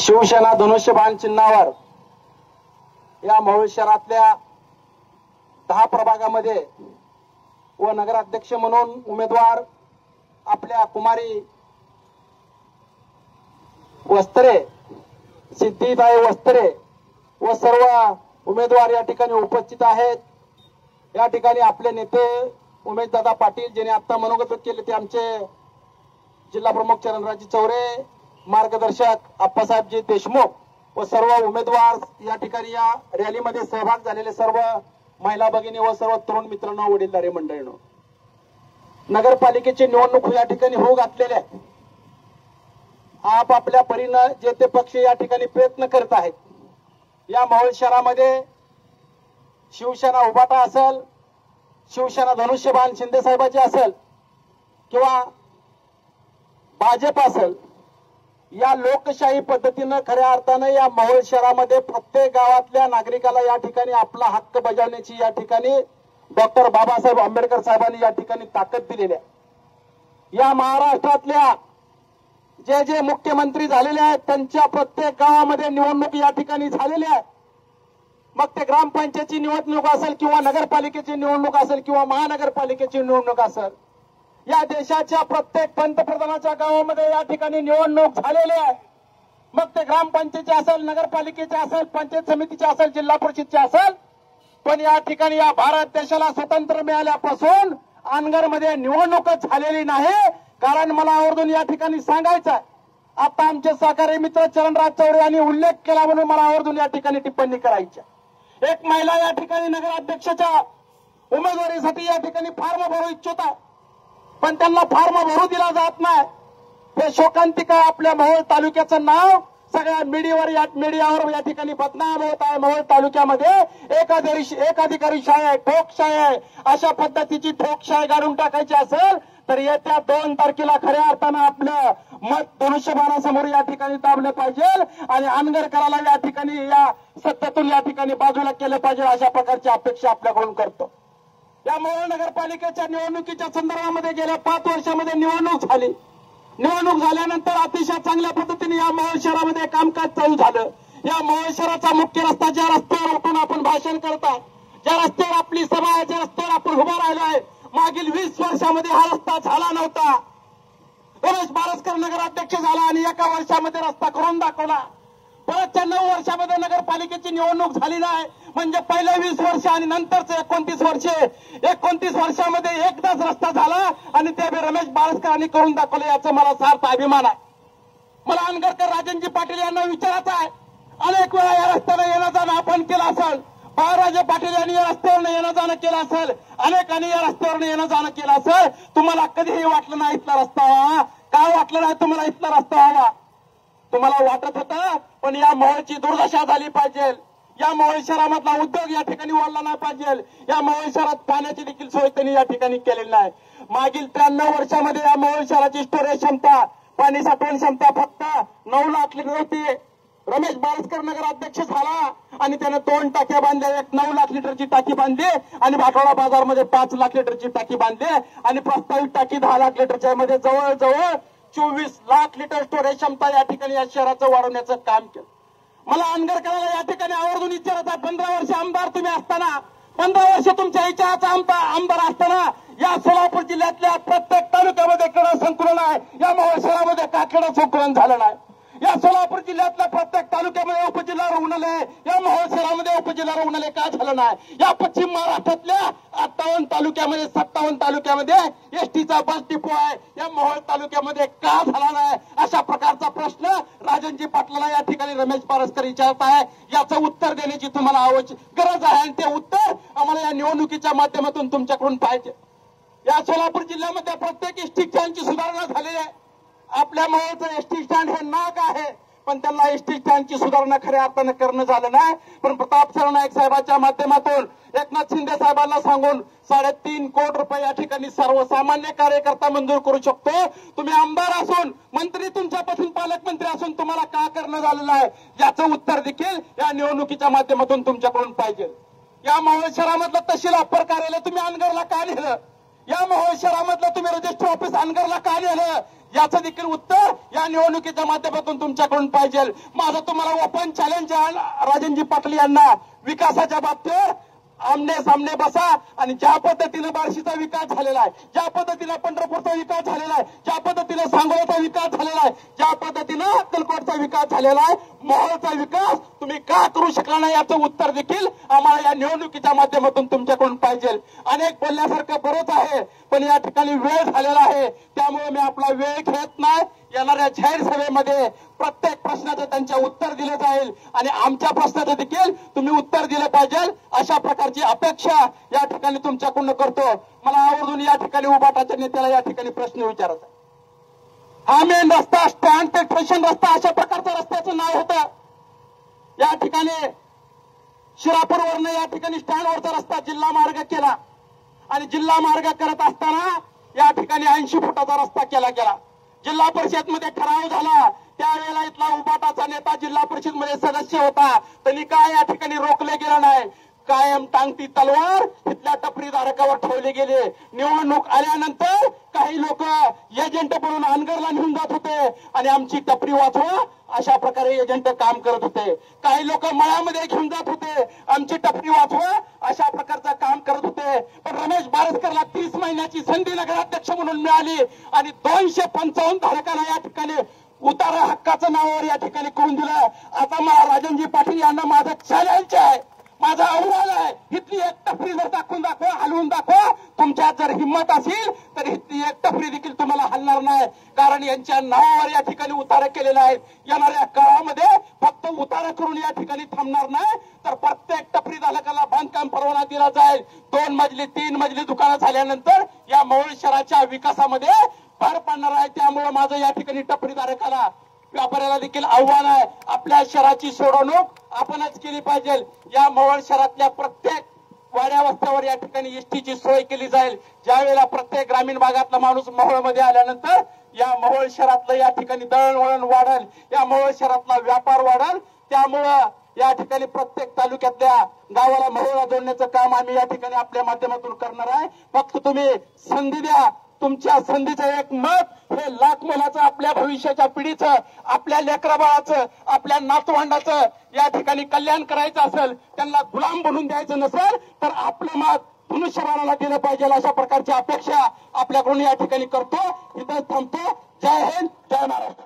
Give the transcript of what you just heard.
शिवसेना धनुष्यबाण चिन्हावर या मोहोळ शहरातल्या 10 प्रभागामध्ये व नगराध्यक्ष म्हणून उमेदवार आपल्या कुमारी वस्त्रे, सिद्धिताई वस्त्रे व सर्व उमेदवार या ठिकाणी उपस्थित आहेत। या ठिकाणी आपले नेते उमेशदादा पाटील ज्यांनी आता मनोगत व्यक्त केले ते आमचे जिल्हा प्रमुख चरणराज चौरे, मार्गदर्शक अप्पासाहेबजी देशमुख व सर्व उमेदवार या ठिकाणी या रॅलीमध्ये सहभाग झालेले सर्व महिला भगिनी व सर्व तरुण मित्रांनो, वडीलधारी मंडळींनो, नगरपालिकेची निवडणूक या ठिकाणी होऊ घातलेली आहे। आपापल्या परीने जे ते पक्ष या ठिकाणी प्रयत्न करत आहेत। या मोहोळ शहरामध्ये शिवसेना उभाटा असेल, शिवसेना धनुष्यबाण शिंदे साहेबांची असेल किंवा भाजप असेल, या लोकशाही पद्धतीनं खऱ्या अर्थानं या मोहोळ शहरामध्ये प्रत्येक गावातल्या नागरिकाला या ठिकाणी आपला हक्क बजावण्याची या ठिकाणी डॉक्टर बाबासाहेब आंबेडकर साहेबांनी या ठिकाणी ताकद दिलेली आहे। या महाराष्ट्रातल्या जे जे मुख्यमंत्री झालेले आहेत त्यांच्या प्रत्येक गावामध्ये निवडणूक या ठिकाणी झालेली आहे। मग ते ग्रामपंचायतीची निवडणूक असेल किंवा नगरपालिकेची निवडणूक असेल किंवा महानगरपालिकेची निवडणूक असेल, या देशाच्या प्रत्येक पंतप्रधानाच्या गावामध्ये या ठिकाणी निवडणूक झालेली आहे। मग ते ग्रामपंचायतीचे असेल, नगरपालिकेचे असेल, पंचायत समितीचे असेल, जिल्हा परिषदचे असेल, पण या ठिकाणी या भारत देशाला स्वातंत्र्य मिळाल्यापासून अनगरमध्ये निवडणूकच झालेली नाही। कारण मला आवर्जून या ठिकाणी सांगायचं आहे, आता आमचे सहकारी मित्र चरणराज चौरे यांनी उल्लेख केला म्हणून मला आवर्जून या ठिकाणी टिप्पणी करायची आहे। एक महिला या ठिकाणी नगराध्यक्षाच्या उमेदवारीसाठी या ठिकाणी फॉर्म भरू इच्छित आहे, पण त्यांना फॉर्म भरू दिला जात नाही। हे शोकांतिका आपल्या मोहोळ तालुक्याचं नाव सगळ्या मीडियावर या ठिकाणी बदनाम होत आहे। मोहोळ तालुक्यामध्ये एकाधिकारी शाही आहे, ठोकशाही आहे। अशा पद्धतीची ठोकशाही काढून टाकायची असेल तर येत्या 2 तारखेला खऱ्या अर्थानं आपलं मत धनुष्यबाणासमोर या ठिकाणी दाबलं पाहिजे आणि अनगरकराला या ठिकाणी या सत्तेतून या ठिकाणी बाजूला केलं पाहिजे, अशा प्रकारची अपेक्षा आपल्याकडून करतो। या मोहोळ नगरपालिकेच्या निवडणुकीच्या संदर्भामध्ये गेल्या 5 वर्षामध्ये निवडणूक झाली। निवडणूक झाल्यानंतर अतिशय चांगल्या पद्धतीने या मोहोळ शहरामध्ये कामकाज चालू झालं। या मोहोळ शहराचा मुख्य रस्ता, ज्या रस्त्यावर उठून आपण भाषण करताय, ज्या रस्त्यावर आपली सभा आहे, ज्या रस्त्यावर आपण उभा राहिलोय, मागील 20 वर्षामध्ये हा रस्ता झाला नव्हता। रमेश बारसकर नगराध्यक्ष झाला आणि एका वर्षामध्ये रस्ता करून दाखवला। परतच्या 9 वर्षामध्ये नगरपालिकेची निवडणूक झाली नाही, म्हणजे पहिल्या 20 वर्ष आणि नंतरचे 29 वर्षामध्ये एकदाच रस्ता झाला आणि ते रमेश बारसकरांनी करून दाखवलं, याचा मला सार्थ अभिमान आहे। मला अनगरकर राजनजी पाटील यांना विचारायचं आहे, अनेक वेळा या रस्त्याने येणं जाणं आपण केलं असेल, बाळराजे पाटील यांनी या रस्त्यावरनं येणं जाणं केलं असेल, अनेकांनी या रस्त्यावरनं येणं जाणं केलं असेल, तुम्हाला कधीही वाटलं नाही इथला रस्ता व्हावा? काय वाटलं नाही तुम्हाला इथला रस्ता व्हावा? तुम्हाला वाटत होतं, पण या मोहोळची दुर्दशा झाली पाहिजे। या मोहोळ शहरामधला उद्योग या ठिकाणी वाढला नाही पाहिजे। या मोहोळ शहरात पाण्याची देखील सोय त्यांनी या ठिकाणी केलेली नाही। मागील 93 वर्षामध्ये या मोहोळ शहराची स्टोरेज क्षमता, पाणी साठवण क्षमता फक्त 9 लाख लिटर होती। रमेश बारसकर नगराध्यक्ष झाला आणि त्याने 2 टाक्या बांधल्या, एक 9 लाख लिटरची टाकी बांधली आणि भाटोडा बाजारमध्ये 5 लाख लिटरची टाकी बांधली आणि प्रस्तावित टाकी 10 लाख लिटरच्या मध्ये जवळजवळ 24 लाख लिटर स्टोरेज क्षमता या ठिकाणी या शहराचं वाढवण्याचं काम केलं। मला अनगरकराला या ठिकाणी आवर्जून विचारत आहे, 15 वर्ष आमदार तुम्ही असताना, 15 वर्ष तुमच्या इच्छाचा आमदार असताना या सोलापूर जिल्ह्यातल्या प्रत्येक तालुक्यामध्ये क्रीडा संकुलन आहे, या मोहोळ शहरामध्ये का क्रीडा संकुलन झालं नाही? या सोलापूर जिल्ह्यातल्या प्रत्येक तालुक्यामध्ये उपजिल्हा रुग्णालय, या मोहोळ शहरामध्ये उपजिल्हा रुग्णालय का झालं नाही? या पश्चिम महाराष्ट्रातल्या 57 तालुक्यामध्ये एसटीचा बस डिपो आहे, या मोहोळ तालुक्यामध्ये का झाला नाही? अशा प्रकारचा प्रश्न राजनजी पाटलाला या ठिकाणी रमेश बारसकर विचारत आहे। याचं उत्तर देण्याची तुम्हाला गरज आहे आणि ते उत्तर आम्हाला या निवडणुकीच्या माध्यमातून तुमच्याकडून पाहिजे। या सोलापूर जिल्ह्यामध्ये प्रत्येक एसटी स्टँडची सुधारणा झाली आहे। आपल्या मोहोळचं एसटी स्टँड हे नाक आहे, पण त्यांना एसटी स्टँडची सुधारणा खऱ्या अर्थानं करणं झालं नाही। पण प्रताप सरनाईक साहेबांच्या माध्यमातून एकनाथ शिंदे साहेबांना सांगून 3.5 कोटी रुपये या ठिकाणी सर्वसामान्य कार्यकर्ता मंजूर करू शकतो। तुम्ही आमदार असून, मंत्री तुमच्यापासून पालकमंत्री असून तुम्हाला का करणं झालेलं आहे, याचं उत्तर देखील या निवडणुकीच्या माध्यमातून तुमच्याकडून पाहिजे। या मोहोळ शहरामधलं तहसील अप्पर कार्यालय तुम्ही अनगरला का नेलं? या मोहोळ शहरामधलं तुम्ही रजिस्टर ऑफिस अनगरला का नेलं? याचं देखील उत्तर या निवडणुकीच्या माध्यमातून तुमच्याकडून पाहिजे. माझं तुम्हाला ओपन चॅलेंज आहे राजनजी पाटील यांना, विकासाच्या बाबतीत आमने सामने बसा आणि ज्या पद्धतीने बार्शीचा विकास झालेला आहे, ज्या पद्धतीने पंढरपूरचा विकास झालेला आहे, ज्या पद्धतीने सांगोल्याचा विकास झालेला आहे, ज्या पद्धतीने अक्कलकोटचा विकास झालेला आहे, मोहोळचा विकास तुम्ही का करू शकला नाही याचं उत्तर देखील आम्हाला या निवडणुकीच्या माध्यमातून तुमच्याकडून पाहिजे. अनेक बोलण्यासारखं बरंच आहे, पण या ठिकाणी वेळ झालेला आहे, त्यामुळे मी आपला वेळ घेत नाही. येणाऱ्या जाहीर सभेमध्ये प्रत्येक प्रश्नाचं त्यांच्या उत्तर दिलं जाईल आणि आमच्या प्रश्नाचं देखील तुम्ही उत्तर दिलं पाहिजे अशा प्रकारची अपेक्षा या ठिकाणी तुमच्याकडून करतो. मला आवर्जून या ठिकाणी उबाटाच्या नेत्याला या ठिकाणी प्रश्न विचारायचा. हा मेन रस्ता स्टँड ते स्टेशन रस्ता अशा प्रकारच्या रस्त्याचं नाव होतं. या ठिकाणी शिरापूरवरनं या ठिकाणी स्टँडवरचा रस्ता जिल्हा मार्ग केला आणि जिल्हा मार्ग करत असताना या ठिकाणी 80 फुटाचा रस्ता केला गेला. जिल्हा परिषद मध्ये ठराव झाला, त्यावेळेला इथला उबाटाचा नेता जिल्हा परिषद मध्ये सदस्य होता, त्यांनी काय या ठिकाणी रोखले गेलं नाही. कायम टांगती तलवार इथल्या टपरीधारकावर ठेवले गेले. निवडणूक आल्यानंतर काही लोक एजंट बनून अनगरला निघून जात होते आणि आमची टपरी वाचवा अशा प्रकारे एजंट काम करत होते. काही लोक मळ्यामध्ये घेऊन जात होते, आमची टपरी वाचवा अशा प्रकारचं काम करत होते. पण रमेश बारसकरला 30 महिन्याची संधी नगराध्यक्ष म्हणून मिळाली आणि 255 धारकांना या ठिकाणी उतारा हक्काचं नावावर या ठिकाणी करून दिलं. आता मला राजनजी पाटील यांना माझं चॅलेंज आहे, माझा अहवाल आहे, इथली एक टपरी जर दाखवून दाखवा, हलवून दाखवा. तुमच्यात जर हिंमत असेल तर इथली एक टपरी देखील तुम्हाला हलणार नाही, कारण यांच्या नावावर या ठिकाणी उतारा केलेला आहे. येणाऱ्या काळामध्ये फक्त उतारा करून या ठिकाणी थांबणार नाही, तर प्रत्येक टपरी धारकाला बांधकाम परवाना दिला जाईल. 2 मजली 3 मजली दुकानं झाल्यानंतर या मोहोळ शहराच्या विकासामध्ये भर पडणार आहे. त्यामुळे माझं या ठिकाणी टपरीधारकाला व्यापाऱ्याला देखील आव्हान आहे, आपल्या शहराची सोडवणूक आपणच केली पाहिजे. या मोहोळ शहरातल्या प्रत्येक वाड्या वस्त्यावर या ठिकाणी एसटीची सोय केली जाईल. ज्या वेळेला प्रत्येक ग्रामीण भागातला माणूस मोहोळमध्ये आल्यानंतर या मोहोळ शहरातलं या ठिकाणी दळणवळण वाढेल, या मोहोळ शहरातला व्यापार वाढेल. त्यामुळं या ठिकाणी प्रत्येक तालुक्यातल्या गावाला मोहोळला जोडण्याचं काम आम्ही या ठिकाणी आपल्या माध्यमातून करणार आहे. फक्त तुम्ही संधी द्या. तुमच्या संधीचं एक मत हे लाख मोलाचं आपल्या भविष्याच्या पिढीचं, आपल्या लेकराबाळाचं, आपल्या नातवंडाचं या ठिकाणी कल्याण करायचं असेल, त्यांना गुलाम बनवून द्यायचं नसेल तर आपलं मत मनुष्यबळाला दिलं पाहिजे अशा प्रकारची अपेक्षा आपल्याकडून या ठिकाणी करतो. इथं थांबतो. जय हिंद, जय महाराष्ट्र.